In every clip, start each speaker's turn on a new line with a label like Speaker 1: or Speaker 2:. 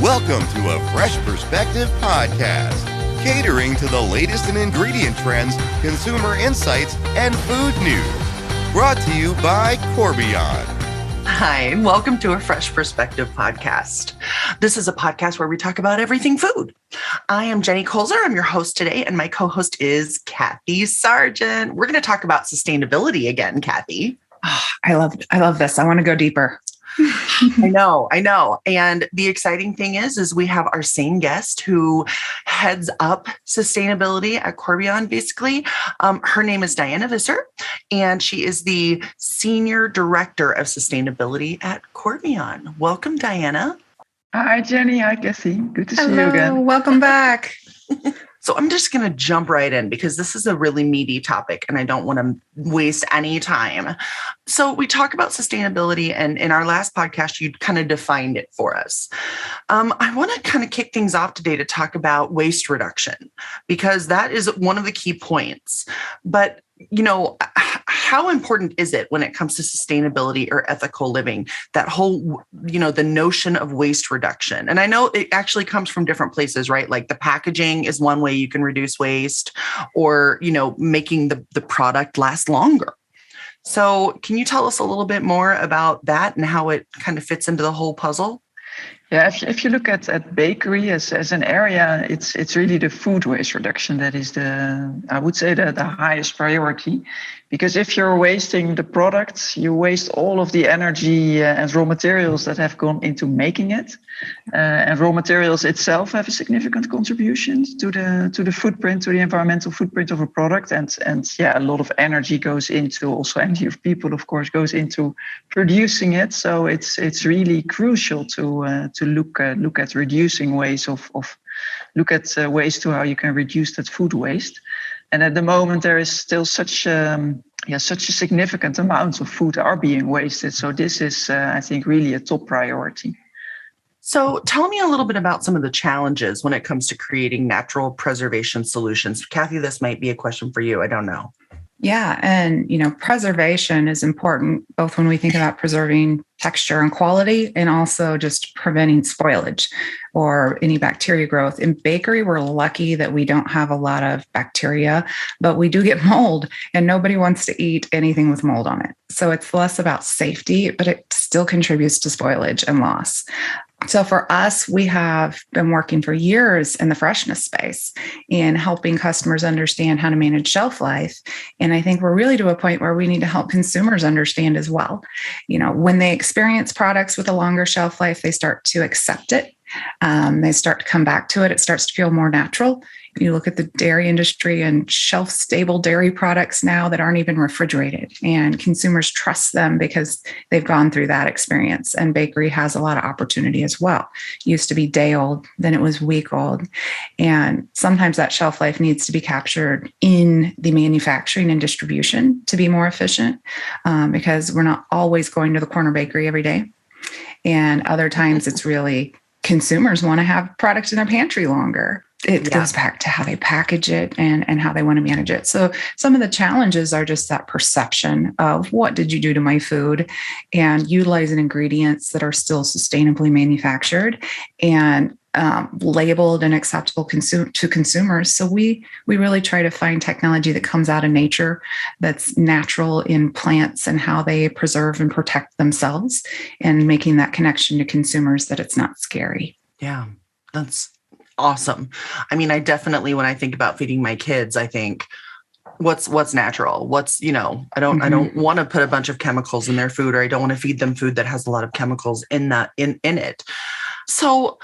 Speaker 1: Welcome to a Fresh Perspective podcast, catering to the latest in ingredient trends, consumer insights, and food news. Brought to you by Corbion.
Speaker 2: Hi, and welcome to a Fresh Perspective podcast. This is a podcast where we talk about everything food. I am Jenny Kulzer. I'm your host today, and my co-host is Kathy Sargent. We're going to talk about sustainability again, Kathy.
Speaker 3: Oh, I love this. I want to go deeper.
Speaker 2: I know. And the exciting thing is we have our same guest who heads up sustainability at Corbion, basically. Her name is Diana Visser, and she is the Senior Director of Sustainability at Corbion. Welcome, Diana.
Speaker 4: Hi, Jenny. Hi, Kathy. Good to see you again.
Speaker 3: Welcome back.
Speaker 2: So I'm just going to jump right in because this is a really meaty topic and I don't want to waste any time. So we talk about sustainability, and in our last podcast, you kind of defined it for us. I want to kind of kick things off today to talk about waste reduction, because that is one of the key points. But how important is it when it comes to sustainability or ethical living, that whole, the notion of waste reduction? And I know it actually comes from different places, right? Like the packaging is one way you can reduce waste, or, making the product last longer. So can you tell us a little bit more about that and how it kind of fits into the whole puzzle?
Speaker 4: Yeah, if you look at bakery as an area, it's really the food waste reduction that is the highest priority. Because if you're wasting the products, you waste all of the energy and raw materials that have gone into making it. And raw materials itself have a significant contribution to the footprint, to the environmental footprint of a product. And a lot of energy goes into, also energy of people, of course, goes into producing it. So it's really crucial to look at reducing ways look at ways to how you can reduce that food waste. And at the moment, there is still such a significant amount of food are being wasted. So this is, I think, really a top priority.
Speaker 2: So tell me a little bit about some of the challenges when it comes to creating natural preservation solutions. Kathy, this might be a question for you. I don't know.
Speaker 3: Yeah. And, preservation is important, both when we think about preserving texture and quality, and also just preventing spoilage or any bacteria growth. In bakery, we're lucky that we don't have a lot of bacteria, but we do get mold, and nobody wants to eat anything with mold on it. So it's less about safety, but it still contributes to spoilage and loss. So for us, we have been working for years in the freshness space in helping customers understand how to manage shelf life. And I think we're really to a point where we need to help consumers understand as well. When they experience products with a longer shelf life, they start to accept it. They start to come back to it. It starts to feel more natural. You look at the dairy industry and shelf-stable dairy products now that aren't even refrigerated, and consumers trust them because they've gone through that experience. And bakery has a lot of opportunity as well. It used to be day old, then it was week old. And sometimes that shelf life needs to be captured in the manufacturing and distribution to be more efficient, because we're not always going to the corner bakery every day. And other times it's really consumers want to have products in their pantry longer. It goes back to how they package it and how they want to manage it. So some of the challenges are just that perception of what did you do to my food, and utilizing ingredients that are still sustainably manufactured and labeled and acceptable to consumers. So we really try to find technology that comes out of nature, that's natural in plants and how they preserve and protect themselves, and making that connection to consumers that it's not scary.
Speaker 2: Yeah, that's awesome. I mean, I definitely, when I think about feeding my kids, I think what's natural, I don't want to put a bunch of chemicals in their food, or I don't want to feed them food that has a lot of chemicals in it. So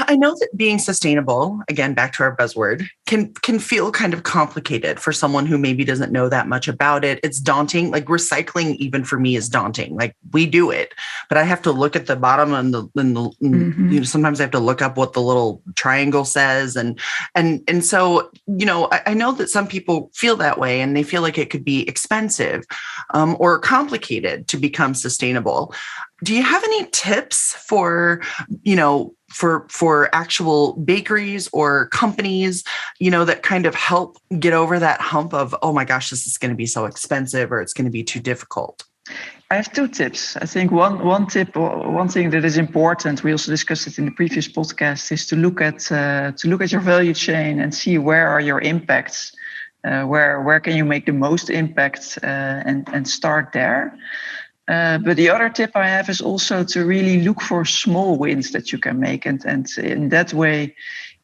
Speaker 2: I know that being sustainable, again, back to our buzzword, can feel kind of complicated for someone who maybe doesn't know that much about it. It's daunting. Like recycling, even for me, is daunting. Like we do it, but I have to look at the bottom and sometimes I have to look up what the little triangle says. And so, I know that some people feel that way, and they feel like it could be expensive or complicated to become sustainable. Do you have any tips for actual bakeries or companies, that kind of help get over that hump of, oh my gosh, this is going to be so expensive, or it's going to be too difficult?
Speaker 4: I have two tips. I think one tip, or one thing that is important, we also discussed it in the previous podcast, is to look at your value chain and see where are your impacts, where can you make the most impact, and start there. But the other tip I have is also to really look for small wins that you can make, and in that way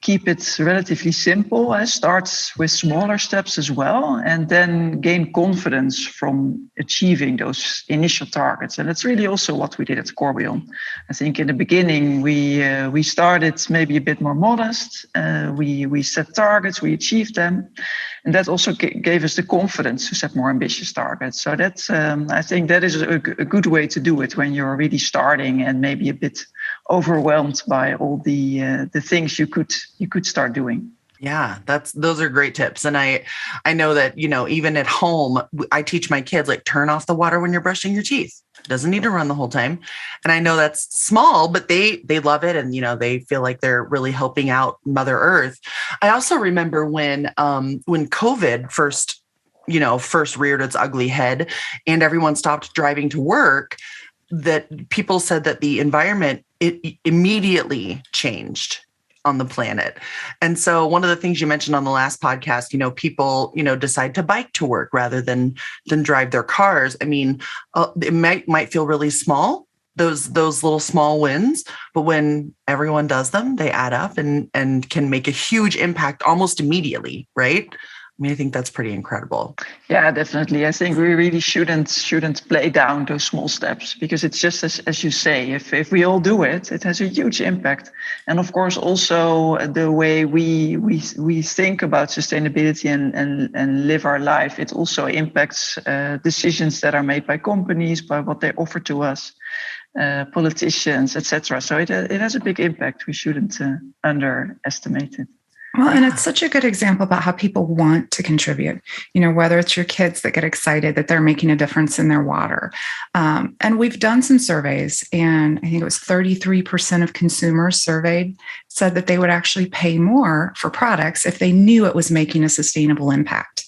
Speaker 4: keep it relatively simple. Start with smaller steps as well, and then gain confidence from achieving those initial targets. And that's really also what we did at Corbion. I think in the beginning we started maybe a bit more modest. We set targets, we achieved them, and that also gave us the confidence to set more ambitious targets. So that's I think that is a good way to do it when you're really starting and maybe a bit overwhelmed by all the things you could start doing.
Speaker 2: Yeah, those are great tips. And I know that, even at home, I teach my kids, like, turn off the water when you're brushing your teeth. It doesn't need to run the whole time. And I know that's small, but they love it. And, they feel like they're really helping out Mother Earth. I also remember when COVID first reared its ugly head and everyone stopped driving to work, that people said that the environment, it immediately changed on the planet. And so one of the things you mentioned on the last podcast, people, decide to bike to work rather than drive their cars. I mean, it might feel really small, those little small wins, but when everyone does them, they add up and can make a huge impact almost immediately, right? I mean, I think that's pretty incredible.
Speaker 4: Yeah, definitely. I think we really shouldn't play down those small steps, because it's just as you say, if we all do it, it has a huge impact. And of course, also the way we think about sustainability and live our life, it also impacts decisions that are made by companies, by what they offer to us, politicians, etc. So it has a big impact. We shouldn't underestimate it.
Speaker 3: Well, and it's such a good example about how people want to contribute, whether it's your kids that get excited that they're making a difference in their water. And we've done some surveys, and I think it was 33% of consumers surveyed said that they would actually pay more for products if they knew it was making a sustainable impact.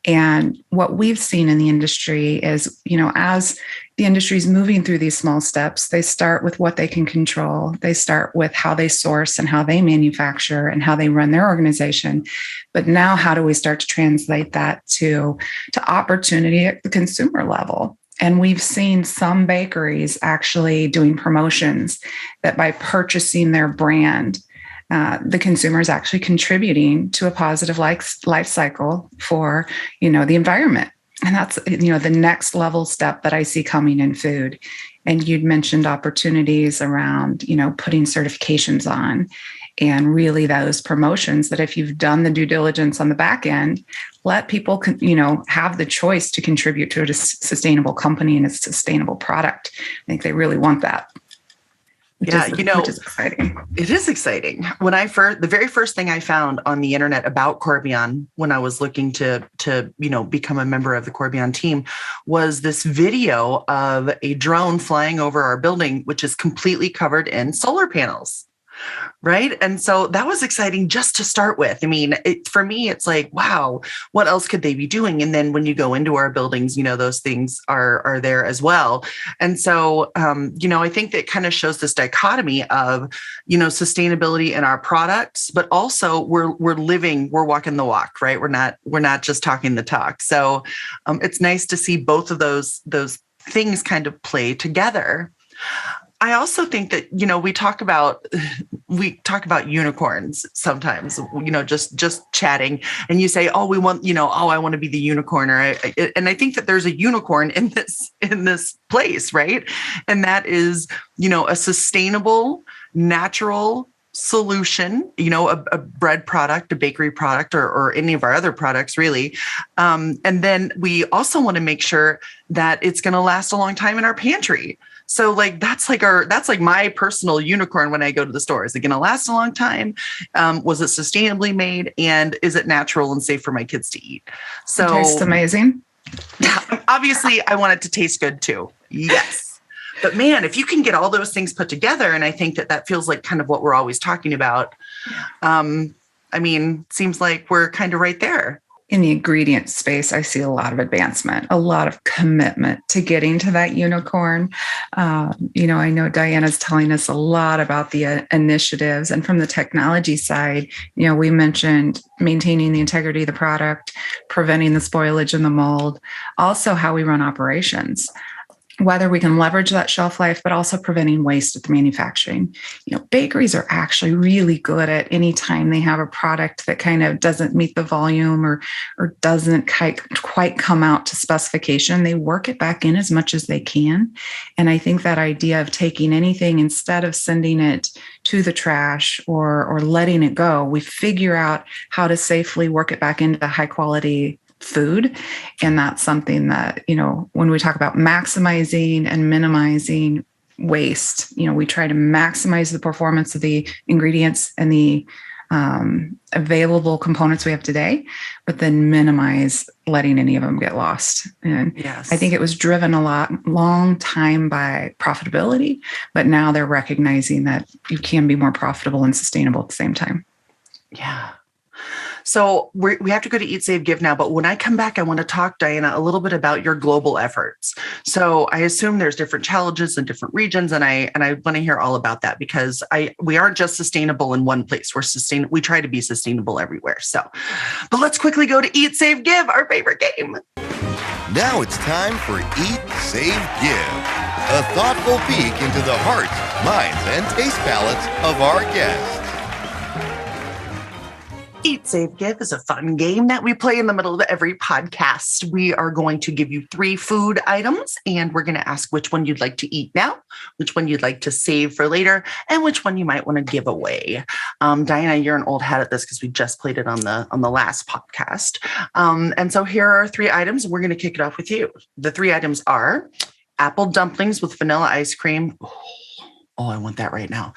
Speaker 3: And what we've seen in the industry is, as the industry is moving through these small steps, they start with what they can control. They start with how they source and how they manufacture and how they run their organization. But now, how do we start to translate that to opportunity at the consumer level? And we've seen some bakeries actually doing promotions that by purchasing their brand, the consumer is actually contributing to a positive life cycle for, the environment. And that's, the next level step that I see coming in food. And you'd mentioned opportunities around, putting certifications on, and really those promotions that if you've done the due diligence on the back end, let people, have the choice to contribute to a sustainable company and a sustainable product. I think they really want that. Which is exciting.
Speaker 2: It is exciting. When the very first thing I found on the internet about Corbion, when I was looking to become a member of the Corbion team, was this video of a drone flying over our building, which is completely covered in solar panels. Right. And so that was exciting just to start with. I mean, for me, it's like, wow, what else could they be doing? And then when you go into our buildings, those things are there as well. And so, I think that kind of shows this dichotomy of, sustainability in our products, but also we're walking the walk, right? We're not just talking the talk. So it's nice to see both of those things kind of play together. I also think that, we talk about unicorns sometimes, just chatting, and you say, oh, we want, I want to be the unicorn. And I think that there's a unicorn in this place, right? And that is, a sustainable, natural solution, a bread product, a bakery product, or any of our other products, really. And then we also want to make sure that it's going to last a long time in our pantry. So that's like my personal unicorn when I go to the store. Is it going to last a long time? Was it sustainably made? And is it natural and safe for my kids to eat? So
Speaker 3: it tastes amazing.
Speaker 2: Obviously, I want it to taste good too. Yes. But man, if you can get all those things put together, and I think that feels like kind of what we're always talking about. Seems like we're kind of right there.
Speaker 3: In the ingredient space, I see a lot of advancement, a lot of commitment to getting to that unicorn. I know Diana's telling us a lot about the initiatives. And from the technology side, we mentioned maintaining the integrity of the product, preventing the spoilage in the mold, also how we run operations, whether we can leverage that shelf life, but also preventing waste at the manufacturing. Bakeries are actually really good at any time they have a product that kind of doesn't meet the volume or doesn't quite come out to specification. They work it back in as much as they can. And I think that idea of taking anything, instead of sending it to the trash or letting it go, we figure out how to safely work it back into high quality food. And that's something that, when we talk about maximizing and minimizing waste, we try to maximize the performance of the ingredients and the available components we have today, but then minimize letting any of them get lost. And
Speaker 2: yes.
Speaker 3: I think it was driven long time by profitability, but now they're recognizing that you can be more profitable and sustainable at the same time.
Speaker 2: Yeah. So we have to go to Eat, Save, Give now. But when I come back, I want to talk, Diana, a little bit about your global efforts. So I assume there's different challenges in different regions, and I want to hear all about that, because we aren't just sustainable in one place. We try to be sustainable everywhere. So, but let's quickly go to Eat, Save, Give, our favorite game.
Speaker 1: Now it's time for Eat, Save, Give, a thoughtful peek into the hearts, minds, and taste palates of our guests.
Speaker 2: Eat, Save, Give is a fun game that we play in the middle of every podcast. We are going to give you 3 food items, and we're going to ask which one you'd like to eat now, which one you'd like to save for later, and which one you might want to give away. Diana, you're an old hat at this because we just played it on the last podcast. And so here are 3 items. We're going to kick it off with you. The 3 items are apple dumplings with vanilla ice cream. Oh, I want that right now.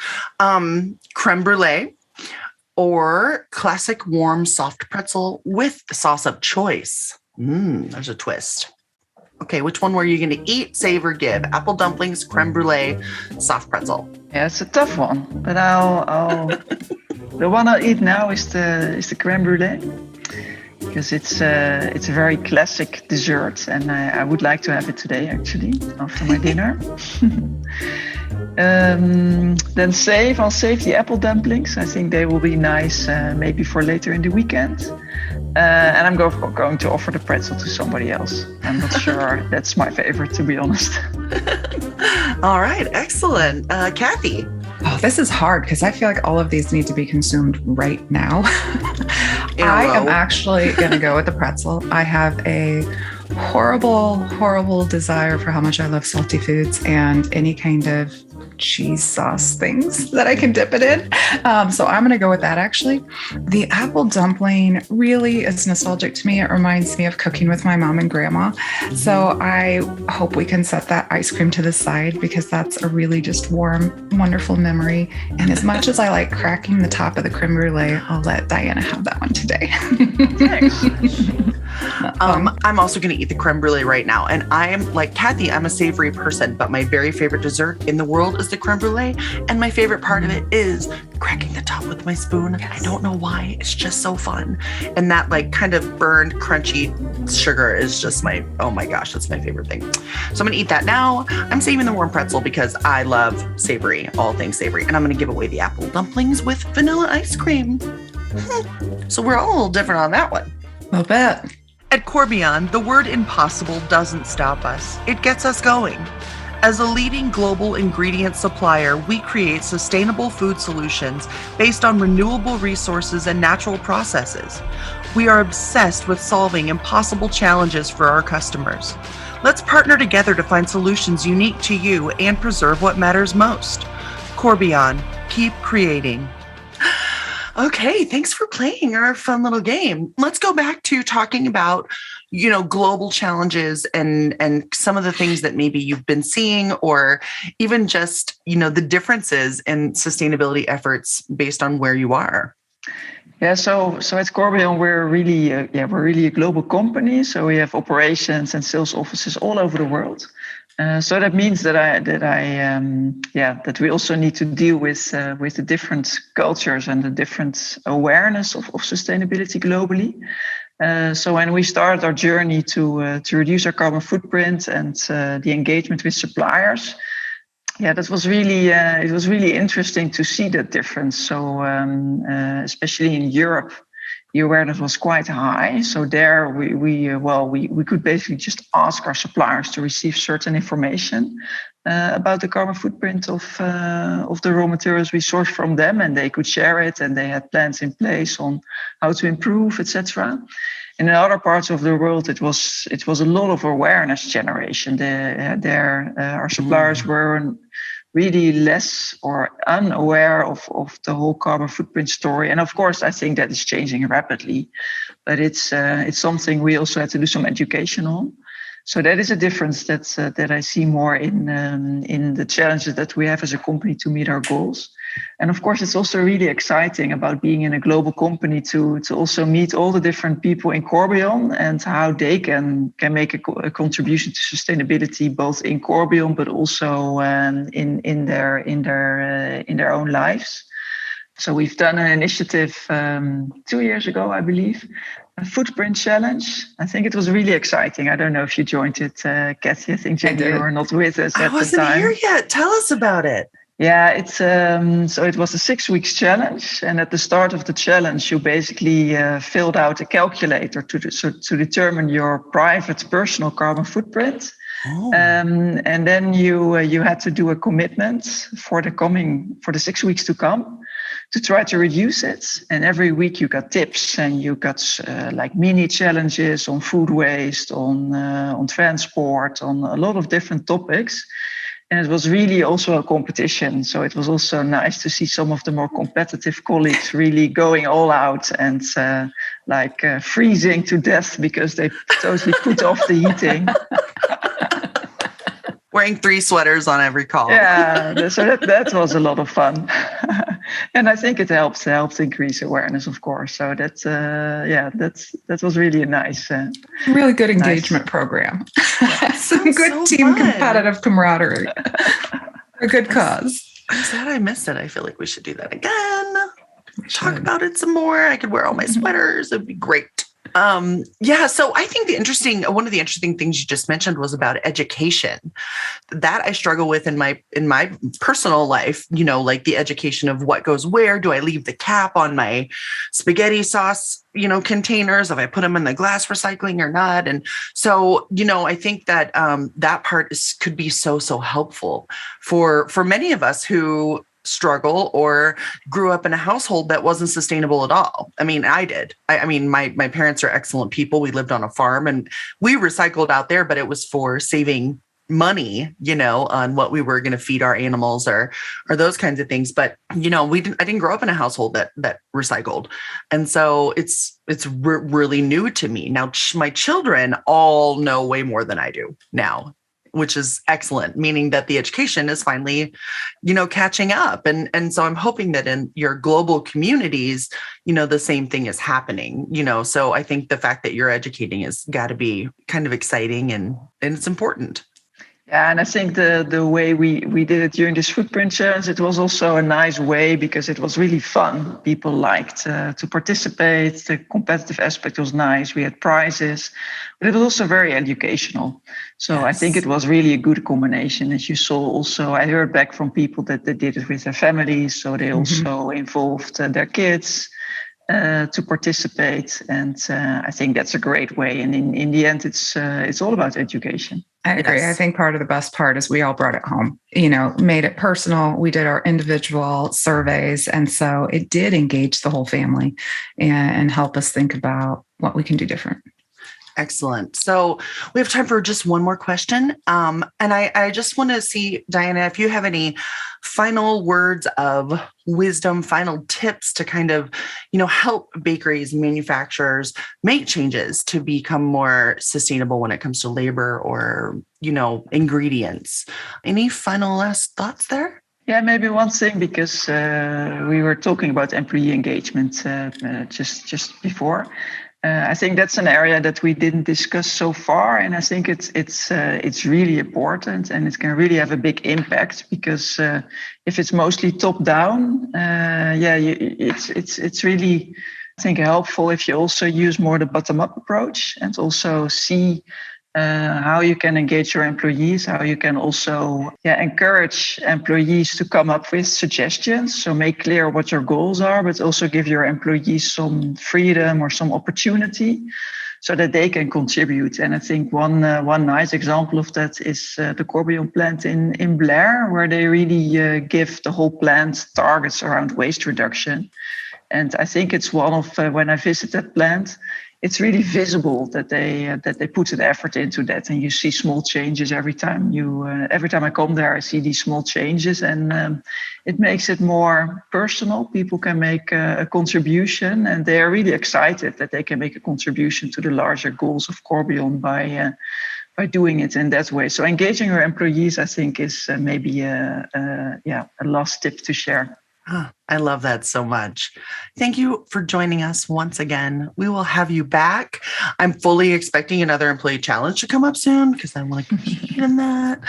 Speaker 2: Creme brulee. Or classic warm soft pretzel with the sauce of choice. There's a twist. Okay, which one were you going to eat, save, or give? Apple dumplings, creme brulee, soft pretzel.
Speaker 4: Yeah, it's a tough one, but I'll the one I'll eat now is the creme brulee, because it's a very classic dessert, and I would like to have it today, actually, after my dinner. Then I'll save the apple dumplings. I think they will be nice, maybe for later in the weekend. And I'm going to offer the pretzel to somebody else. I'm not sure that's my favorite, to be honest.
Speaker 2: All right, excellent. Kathy?
Speaker 3: Oh, this is hard because I feel like all of these need to be consumed right now. I am actually going to go with the pretzel. I have a horrible desire for how much I love salty foods and any kind of cheese sauce things that I can dip it in. So I'm going to go with that, actually. The apple dumpling really is nostalgic to me. It reminds me of cooking with my mom and grandma. So I hope we can set that ice cream to the side, because that's a really just warm, wonderful memory. And as much as I like cracking the top of the creme brulee, I'll let Diana have that one today.
Speaker 2: Thanks. I'm also going to eat the creme brulee right now. And I'm like Kathy, I'm a savory person, but my very favorite dessert in the world is the creme brulee. And my favorite part of it is cracking the top with my spoon. Yes. I don't know why. It's just so fun. And that kind of burned, crunchy sugar is just oh my gosh, that's my favorite thing. So I'm going to eat that now. I'm saving the warm pretzel because I love savory, all things savory. And I'm going to give away the apple dumplings with vanilla ice cream. So we're all a little different on that one.
Speaker 3: I'll bet.
Speaker 2: At Corbion, the word impossible doesn't stop us. It gets us going. As a leading global ingredient supplier, we create sustainable food solutions based on renewable resources and natural processes. We are obsessed with solving impossible challenges for our customers. Let's partner together to find solutions unique to you and preserve what matters most. Corbion, keep creating. Okay, thanks for playing our fun little game. Let's go back to talking about, global challenges and some of the things that maybe you've been seeing, or even just, the differences in sustainability efforts based on where you are.
Speaker 4: Yeah, so at Corbion, we're really a global company. So we have operations and sales offices all over the world. So that means that we also need to deal with the different cultures and the different awareness of sustainability globally. So when we started our journey to reduce our carbon footprint and the engagement with suppliers, that was really it was really interesting to see that difference. So especially in Europe, the awareness was quite high. So there we could basically just ask our suppliers to receive certain information about the carbon footprint of the raw materials we source from them, and they could share it, and they had plans in place on how to improve, etc. And in other parts of the world, it was a lot of awareness generation. Our suppliers were really less or unaware of the whole carbon footprint story. And of course, I think that is changing rapidly, but it's something we also had to do some education on. So that is a difference that I see more in the challenges that we have as a company to meet our goals. And of course, it's also really exciting about being in a global company to also meet all the different people in Corbion and how they can make a contribution to sustainability, both in Corbion but also in their own lives. So we've done an initiative 2 years ago, I believe, a footprint challenge. I think it was really exciting. I don't know if you joined it, Kathy. I think you were not with us at the time.
Speaker 2: I wasn't here yet. Tell us about it.
Speaker 4: Yeah, it's so it was a 6 weeks challenge, and at the start of the challenge, you basically filled out a calculator to determine your private personal carbon footprint. Oh. And then you had to do a commitment for the 6 weeks to come to try to reduce it. And every week you got tips, and you got like mini challenges on food waste, on transport, on a lot of different topics. And it was really also a competition. So it was also nice to see some of the more competitive colleagues really going all out and freezing to death because they totally put off the heating.
Speaker 2: Wearing 3 sweaters on every call.
Speaker 4: Yeah, so that was a lot of fun. And I think it helped increase awareness, of course. So that was really a nice,
Speaker 3: really good engagement program. Some good team competitive camaraderie. A good cause.
Speaker 2: I'm sad I missed it. I feel like we should do that again. Talk about it some more. I could wear all my sweaters. It'd be great. So I think one of the interesting things you just mentioned was about education that I struggle with in my personal life, like the education of what goes where. Do I leave the cap on my spaghetti sauce, containers, if I put them in the glass recycling or not? And so, I think that, that part could be so helpful for many of us who struggle or grew up in a household that wasn't sustainable at all. I mean, I did. My parents are excellent people. We lived on a farm and we recycled out there, but it was for saving money, on what we were going to feed our animals or those kinds of things. But, I didn't grow up in a household that recycled. And so it's really new to me. Now, my children all know way more than I do now, which is excellent, meaning that the education is finally, catching up. And so I'm hoping that in your global communities, the same thing is happening, so I think the fact that you're educating has got to be kind of exciting and it's important.
Speaker 4: Yeah, and I think the way we did it during this footprint challenge, it was also a nice way because it was really fun. People liked to participate. The competitive aspect was nice. We had prizes, but it was also very educational. So yes. I think it was really a good combination. As you saw also, I heard back from people that they did it with their families. So they also involved their kids to participate. And I think that's a great way. And in the end, it's all about education.
Speaker 3: I agree. Yes. I think part of the best part is we all brought it home, made it personal. We did our individual surveys. And so it did engage the whole family and help us think about what we can do different.
Speaker 2: Excellent. So we have time for just one more question. And I just want to see, Diana, if you have any final words of wisdom, final tips to kind of, help bakeries and manufacturers make changes to become more sustainable when it comes to labor or, ingredients. Any final last thoughts there?
Speaker 4: Yeah, maybe one thing, because we were talking about employee engagement just before. I think that's an area that we didn't discuss so far, and I think it's really important, and it can really have a big impact because if it's mostly top down, it's think helpful if you also use more the bottom-up approach and also see how you can engage your employees, how you can also encourage employees to come up with suggestions. So make clear what your goals are, but also give your employees some freedom or some opportunity so that they can contribute. And I think one nice example of that is the Corbion plant in Blair, where they really give the whole plant targets around waste reduction. And I think it's one of, when I visit that plant, it's really visible that they put an effort into that, and you see small changes every time I come there. I see these small changes, and it makes it more personal. People can make a contribution, and they are really excited that they can make a contribution to the larger goals of Corbion by doing it in that way. So engaging your employees, I think, is maybe a last tip to share.
Speaker 2: I love that so much. Thank you for joining us once again. We will have you back. I'm fully expecting another employee challenge to come up soon because I want to compete in that.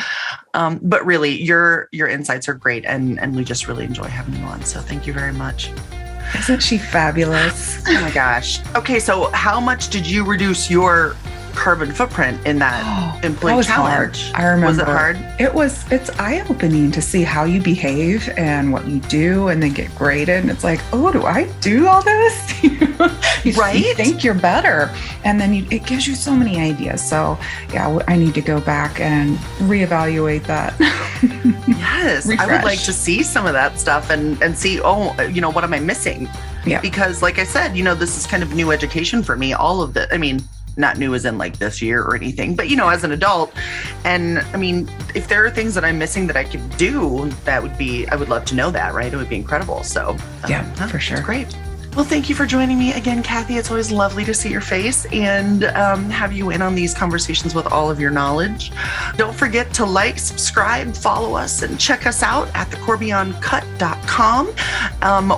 Speaker 2: But really, your insights are great, and we just really enjoy having you on. So thank you very much.
Speaker 3: Isn't she fabulous?
Speaker 2: Oh my gosh. Okay, so how much did you reduce your carbon footprint in that employee challenge?
Speaker 3: Hard. I remember.
Speaker 2: Was it hard?
Speaker 3: It's eye-opening to see how you behave and what you do, and then get graded. And it's like, oh, do I do all this?
Speaker 2: Right?
Speaker 3: You think you're better. And then it gives you so many ideas. So yeah, I need to go back and reevaluate that.
Speaker 2: Yes.
Speaker 3: Refresh.
Speaker 2: I would like to see some of that stuff and see, what am I missing?
Speaker 3: Yeah.
Speaker 2: Because like I said, this is kind of new education for me. All of not new as in like this year or anything, but as an adult. And if there are things that I'm missing that I could do, I would love to know that, right? It would be incredible. So
Speaker 3: for sure.
Speaker 2: It's great. Well, thank you for joining me again, Kathy. It's always lovely to see your face and have you in on these conversations with all of your knowledge. Don't forget to like, subscribe, follow us, and check us out at thecorbioncut.com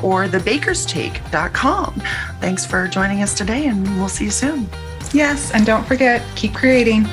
Speaker 2: or thebakerstake.com. Thanks for joining us today, and we'll see you soon.
Speaker 3: Yes, and don't forget, keep creating.